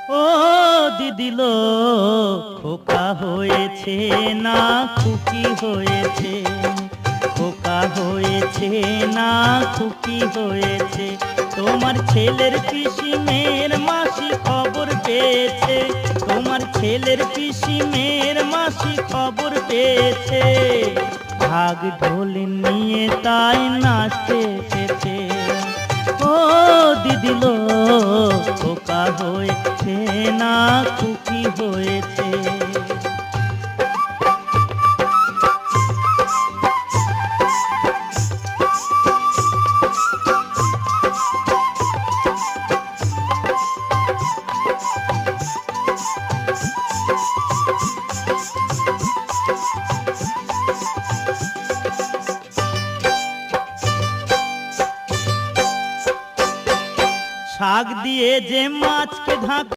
ও দিদিলো, খোকা হয়েছে না খুকি হয়েছে, খোকা হয়েছে না খুকি হয়েছে, তোমার ছেলের পিসি মেয়ের মাসি খবর পেয়েছে, তোমার ছেলের পিসি মেয়ের মাসি খবর পেয়েছে, ভাগ ঢোল নিয়ে তাই নাচতে এসেছে। ও দিদিলো, খোকা হয়েছে না খুকি হয়েছে। শাক দিয়ে যে মাছকে ঢাক